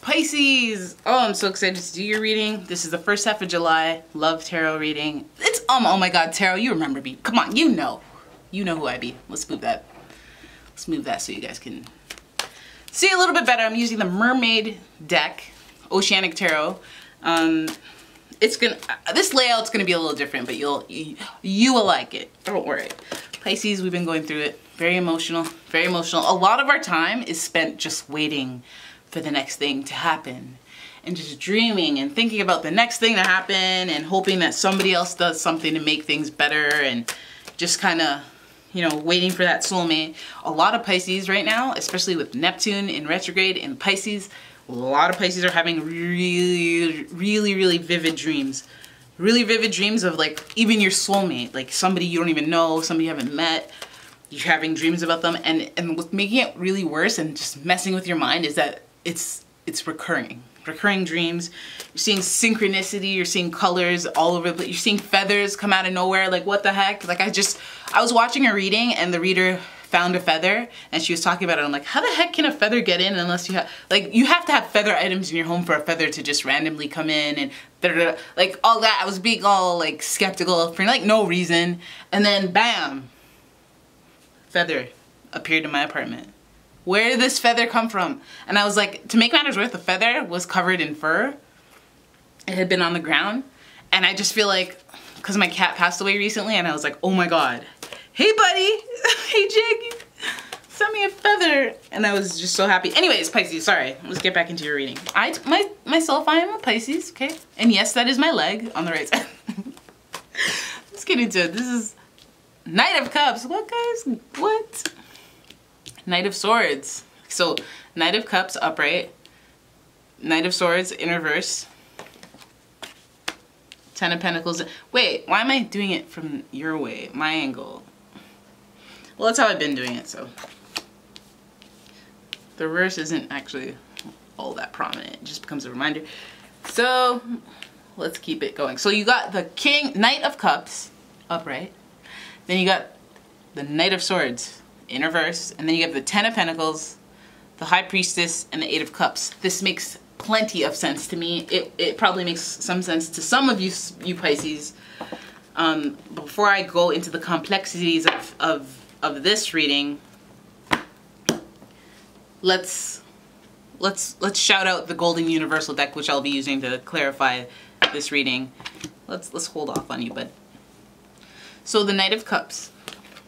Pisces! Oh, I'm so excited to do your reading. This is the first half of July. Love tarot reading. It's, oh my god, tarot, you remember me. Come on, you know. You know who I be. Let's move that. Let's move that so you guys can see a little bit better. I'm using the Mermaid deck, Oceanic Tarot. It's gonna, this layout's gonna be a little different, but you will like it. Don't worry. Pisces, we've been going through it. Very emotional, very emotional. A lot of our time is spent just waiting for the next thing to happen and just dreaming and thinking about the next thing to happen and hoping that somebody else does something to make things better and just kind of, you know, waiting for that soulmate. A lot of Pisces right now, especially with Neptune in retrograde in Pisces, a lot of Pisces are having really vivid dreams. Really vivid dreams of like even your soulmate, like somebody you don't even know, somebody you haven't met. You're having dreams about them, and what's making it really worse and just messing with your mind is that it's recurring dreams. You're seeing synchronicity, you're seeing colors all over, but you're seeing feathers come out of nowhere. Like, what the heck? Like, I was watching a reading and the reader found a feather and she was talking about it. I'm like, how the heck can a feather get in unless you have, like, you have to have feather items in your home for a feather to just randomly come in and da-da-da. Like all that. I was being all like skeptical for like no reason, and then bam, feather appeared in my apartment. Where did this feather come from? And I was like, to make matters worse, the feather was covered in fur. It had been on the ground. And I just feel like, because my cat passed away recently, and I was like, oh my god. Hey buddy, hey Jig, send me a feather. And I was just so happy. Anyways, Pisces, sorry, let's get back into your reading. Myself, I am a Pisces, okay? And yes, that is my leg on the right side. Let's get into it. This is Knight of Cups. What, guys? What? Knight of Swords. So, Knight of Cups upright. Knight of Swords in reverse. Ten of Pentacles. Wait, why am I doing it from your way? My angle. Well, that's how I've been doing it, so. The reverse isn't actually all that prominent. It just becomes a reminder. So, let's keep it going. So you got the Knight of Cups upright. Then you got the Knight of Swords in reverse, and then you have the Ten of Pentacles, the High Priestess, and the Eight of Cups. This makes plenty of sense to me. It probably makes some sense to some of you Pisces. Before I go into the complexities of this reading, let's shout out the Golden Universal deck, which I'll be using to clarify this reading. Let's hold off on you, bud. So the Knight of Cups,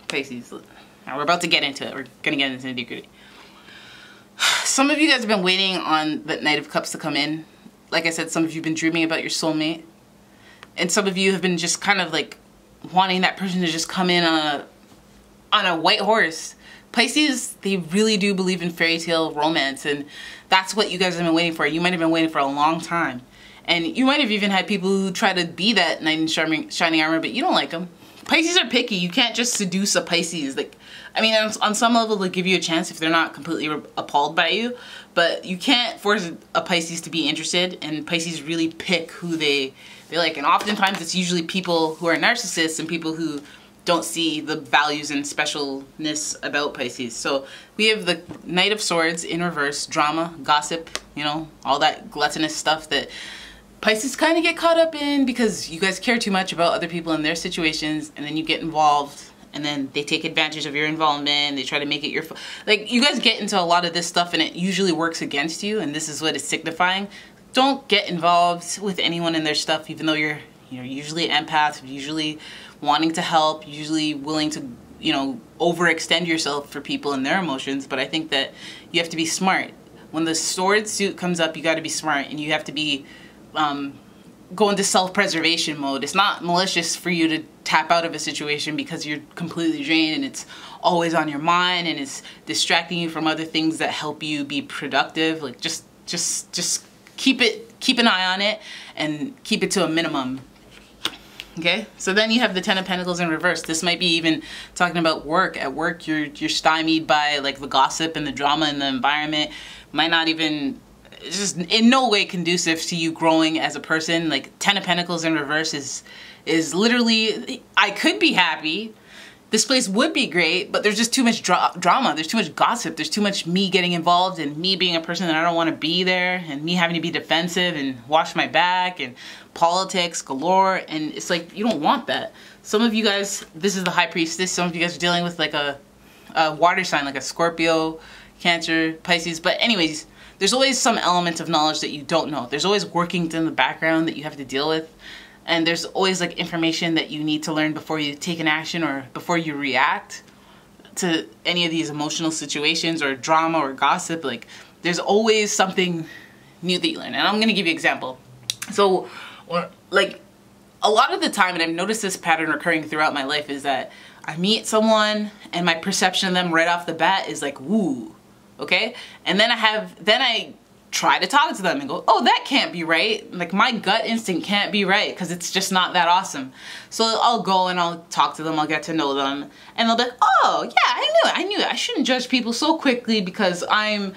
Pisces. Now we're about to get into it. We're gonna get into the nitty-gritty. Some of you guys have been waiting on the Knight of Cups to come in. Like I said, some of you have been dreaming about your soulmate. And some of you have been just kind of like wanting that person to just come in on a white horse. Pisces, they really do believe in fairy tale romance, and that's what you guys have been waiting for. You might have been waiting for a long time. And you might have even had people who try to be that knight in shining armor, but you don't like them. Pisces are picky. You can't just seduce a Pisces. Like, I mean, on some level, they'll give you a chance if they're not completely appalled by you, but you can't force a Pisces to be interested, and Pisces really pick who they like. And oftentimes, it's usually people who are narcissists and people who don't see the values and specialness about Pisces. So we have the Knight of Swords in reverse, drama, gossip, you know, all that gluttonous stuff that Pisces kind of get caught up in because you guys care too much about other people and their situations, and then you get involved, and then they take advantage of your involvement. They try to make it your like, you guys get into a lot of this stuff and it usually works against you, and this is what it's signifying. Don't get involved with anyone in their stuff, even though you're usually an empath, usually wanting to help, usually willing to, you know, overextend yourself for people and their emotions. But I think that you have to be smart. When the sword suit comes up, you got to be smart, and you have to be go into self-preservation mode. It's not malicious for you to tap out of a situation because you're completely drained and it's always on your mind and it's distracting you from other things that help you be productive. Like, just keep an eye on it and keep it to a minimum. Okay, so then you have the Ten of Pentacles in reverse. This might be even talking about work. At work, you're stymied by like the gossip and the drama in the environment. Might not even, it's just in no way conducive to you growing as a person. Like, Ten of Pentacles in reverse is literally, I could be happy this place would be great, but there's just too much drama. There's too much gossip. There's too much me getting involved and me being a person that I don't want to be there, and me having to be defensive and wash my back and politics galore. And it's like, you don't want that. Some of you guys, this is the High Priestess. Some of you guys are dealing with like a water sign, like a Scorpio, Cancer, Pisces. But anyways, there's always some element of knowledge that you don't know. There's always workings in the background that you have to deal with. And there's always like information that you need to learn before you take an action or before you react to any of these emotional situations or drama or gossip. Like, there's always something new that you learn. And I'm going to give you an example. So, like, a lot of the time, and I've noticed this pattern recurring throughout my life, is that I meet someone and my perception of them right off the bat is like, woo, okay? And then I try to talk to them and go, oh, that can't be right. Like, my gut instinct can't be right because it's just not that awesome. So I'll go and I'll talk to them, I'll get to know them, and they'll be like, oh, yeah, I knew it. I shouldn't judge people so quickly because I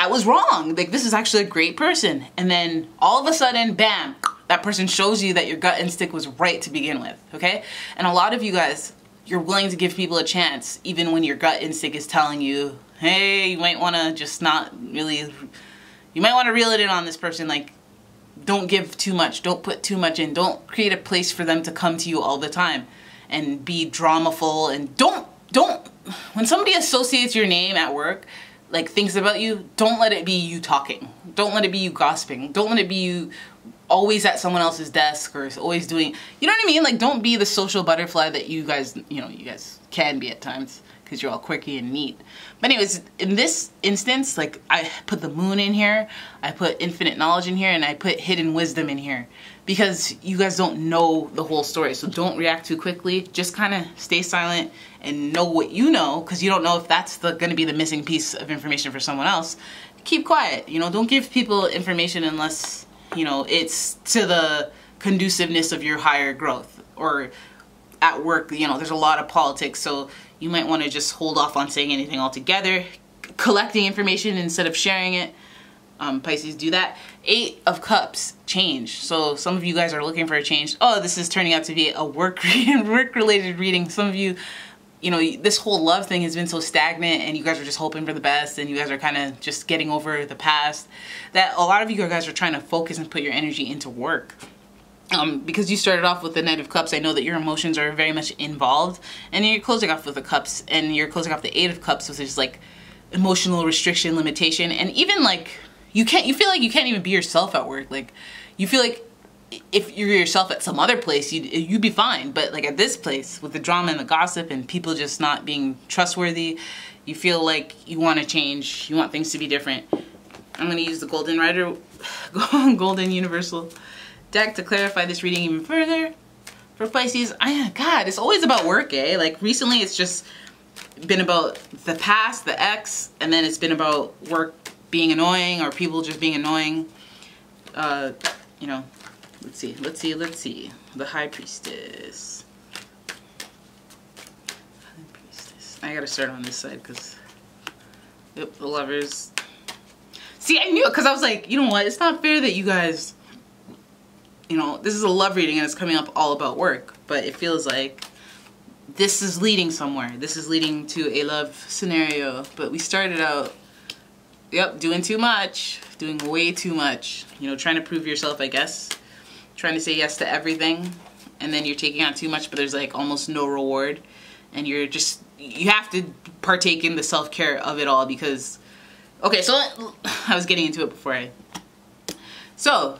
was wrong. Like, this is actually a great person. And then all of a sudden, bam, that person shows you that your gut instinct was right to begin with, okay? And a lot of you guys, you're willing to give people a chance even when your gut instinct is telling you, hey, you might want to just not really... You might want to reel it in on this person. Like, don't give too much. Don't put too much in. Don't create a place for them to come to you all the time and be dramaful. And don't, when somebody associates your name at work, like thinks about you, don't let it be you talking. Don't let it be you gossiping. Don't let it be you always at someone else's desk or always doing, you know what I mean? Like, don't be the social butterfly that you guys, you guys can be at times, because you're all quirky and neat. But anyways, in this instance, like, I put the moon in here, I put infinite knowledge in here, and I put hidden wisdom in here, because you guys don't know the whole story. So don't react too quickly. Just kind of stay silent and know what you know, because you don't know if that's going to be the missing piece of information for someone else. Keep quiet. Don't give people information unless, it's to the conduciveness of your higher growth. Or at work, there's a lot of politics, so you might want to just hold off on saying anything altogether. Collecting information instead of sharing it. Pisces, do that. 8 of Cups, change. So some of you guys are looking for a change. Oh, this is turning out to be a work-related reading. Some of you, this whole love thing has been so stagnant, and you guys are just hoping for the best, and you guys are kind of just getting over the past, that a lot of you guys are trying to focus and put your energy into work. Because you started off with the Knight of Cups, I know that your emotions are very much involved, and you're closing off with the Cups, and you're closing off the 8 of Cups, which is like emotional restriction, limitation, and even like you feel like you can't even be yourself at work. Like, you feel like if you're yourself at some other place, you'd be fine, but like at this place with the drama and the gossip and people just not being trustworthy, you feel like you want to change, you want things to be different. I'm going to use the Golden Rider, Golden Universal deck to clarify this reading even further. For Pisces, God, it's always about work, eh? Like, recently it's just been about the past, the ex, and then it's been about work being annoying or people just being annoying. Let's see. The High Priestess. I gotta start on this side because, yep, the Lovers. See, I knew it because I was like, you know what? It's not fair that you guys, this is a love reading and it's coming up all about work, but it feels like this is leading somewhere. This is leading to a love scenario, but we started out, yep, doing too much, doing way too much, trying to prove yourself, I guess, trying to say yes to everything, and then you're taking on too much, but there's like almost no reward, and you have to partake in the self-care of it all because, okay, so I was getting into it before so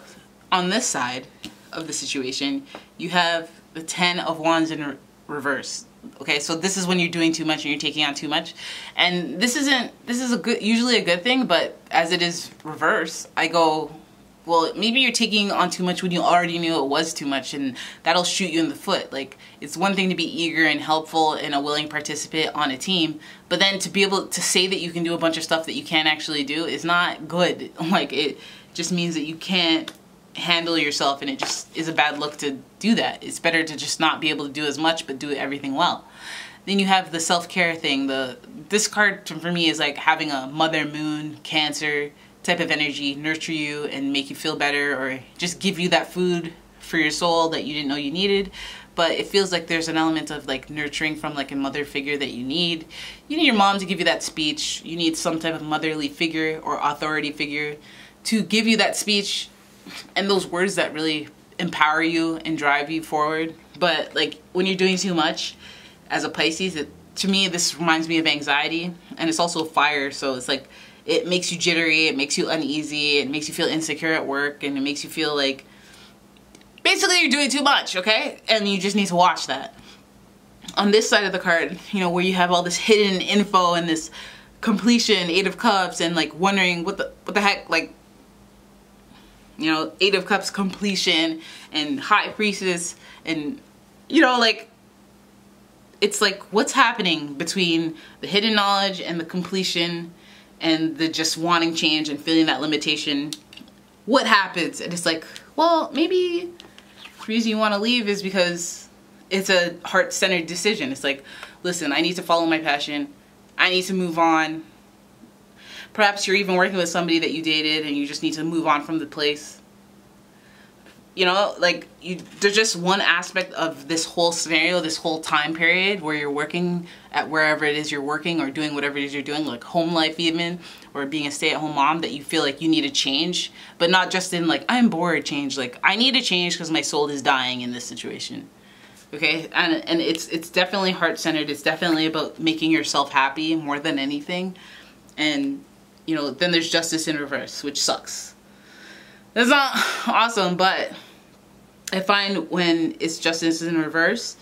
on this side of the situation, you have the 10 of Wands in reverse. Okay, so this is when you're doing too much and you're taking on too much, and this is usually a good thing, but as it is reverse, I go, well, maybe you're taking on too much when you already knew it was too much, and that'll shoot you in the foot. Like, it's one thing to be eager and helpful and a willing participant on a team, but then to be able to say that you can do a bunch of stuff that you can't actually do is not good. Like, it just means that you can't handle yourself, and it just is a bad look to do that. It's better to just not be able to do as much but do everything well. Then you have the self-care thing. This card for me is like having a Mother Moon, Cancer type of energy nurture you and make you feel better, or just give you that food for your soul that you didn't know you needed. but it feels like there's an element of like nurturing from like a mother figure that you need. You need your mom to give you that speech. You need some type of motherly figure or authority figure to give you that speech and those words that really empower you and drive you forward. But like when you're doing too much as a Pisces, to me this reminds me of anxiety, and it's also fire, so it's like it makes you jittery, it makes you uneasy, it makes you feel insecure at work, and it makes you feel like basically you're doing too much, okay? And you just need to watch that. On this side of the card, you know, where you have all this hidden info and this completion, 8 of Cups, and like wondering what the heck, like, you know, 8 of Cups completion and High Priestess, and you know, like, it's like what's happening between the hidden knowledge and the completion and the just wanting change and feeling that limitation. What happens? And it's like, well, maybe the reason you want to leave is because it's a heart-centered decision. It's like, listen, I need to follow my passion. I need to move on. Perhaps you're even working with somebody that you dated and you just need to move on from the place. You know, like, there's just one aspect of this whole scenario, this whole time period where you're working at wherever it is you're working or doing whatever it is you're doing, like home life even, or being a stay-at-home mom, that you feel like you need a change, but not just in like, I'm bored change, like I need a change because my soul is dying in this situation. Okay, and it's definitely heart-centered. It's definitely about making yourself happy more than anything. And you know, then there's Justice in reverse, which sucks. That's not awesome, but I find when it's Justice in reverse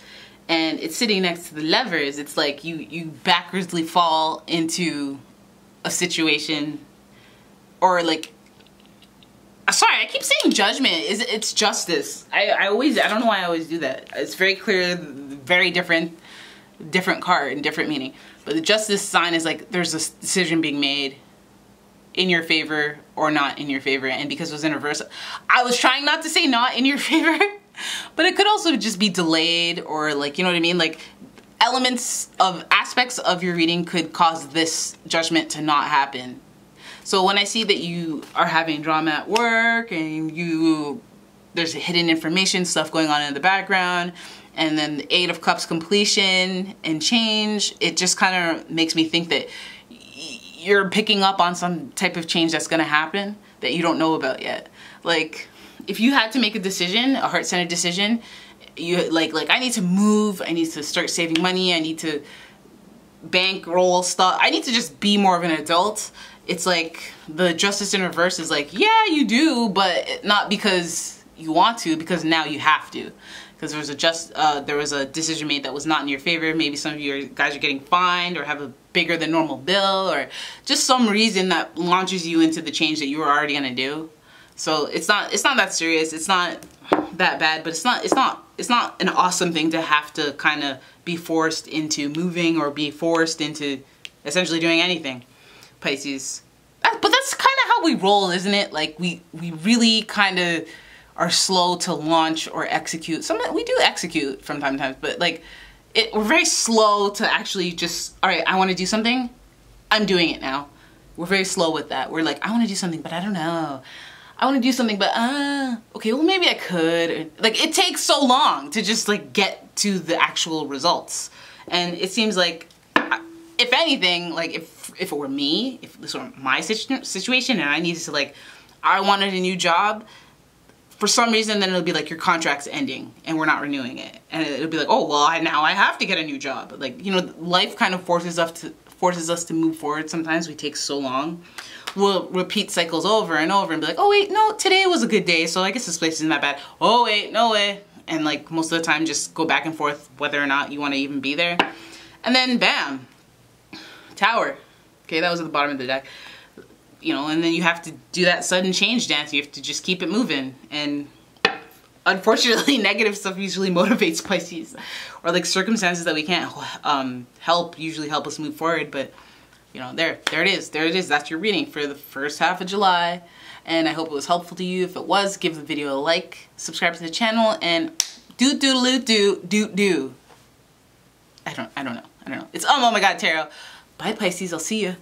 and it's sitting next to the Lovers, it's like you backwardsly fall into a situation, or like, sorry, I keep saying Judgment. It's Justice. I don't know why I always do that. It's very clear, very different card and different meaning. But the Justice sign is like there's a decision being made in your favor or not in your favor, and because it was in reverse, I was trying not to say not in your favor, but it could also just be delayed, or like, you know what I mean, like aspects of your reading could cause this judgment to not happen. So when I see that you are having drama at work and there's hidden information stuff going on in the background, and then the 8 of Cups completion and change, it just kind of makes me think that you're picking up on some type of change that's gonna happen that you don't know about yet. Like, if you had to make a decision, a heart-centered decision, you like I need to move, I need to start saving money, I need to bankroll stuff, I need to just be more of an adult. It's like the Justice in reverse is like, yeah, you do, but not because you want to, because now you have to. Because there was a decision made that was not in your favor. Maybe some of you guys are getting fined or have a bigger than normal bill, or just some reason that launches you into the change that you were already gonna do. So it's not that serious. It's not that bad, but it's not an awesome thing to have to kind of be forced into moving or be forced into essentially doing anything, Pisces. But that's kind of how we roll, isn't it? Like we really kind of are slow to launch or execute. We do execute from time to time, but like we're very slow to actually just, all right, I want to do something, I'm doing it now. We're very slow with that. We're like, I want to do something, but I don't know. I want to do something, but okay, well maybe I could. Like, it takes so long to just like get to the actual results. And it seems like, if anything, like if it were me, if this were my situation and I needed to, like, I wanted a new job, for some reason, then it'll be like your contract's ending and we're not renewing it. And it'll be like, oh, well, now I have to get a new job. Like, you know, life kind of forces us to move forward. Sometimes we take so long. We'll repeat cycles over and over and be like, oh wait, no, today was a good day, so I guess this place isn't that bad. Oh wait, no way. And like most of the time just go back and forth whether or not you want to even be there. And then bam, Tower. Okay, that was at the bottom of the deck. You know, and then you have to do that sudden change dance. You have to just keep it moving. And unfortunately, negative stuff usually motivates Pisces. Or like circumstances that we can't help usually help us move forward. But, you know, there it is. There it is. That's your reading for the first half of July. And I hope it was helpful to you. If it was, give the video a like, subscribe to the channel, and do. I don't know. It's umomgtarot. Bye, Pisces. I'll see you.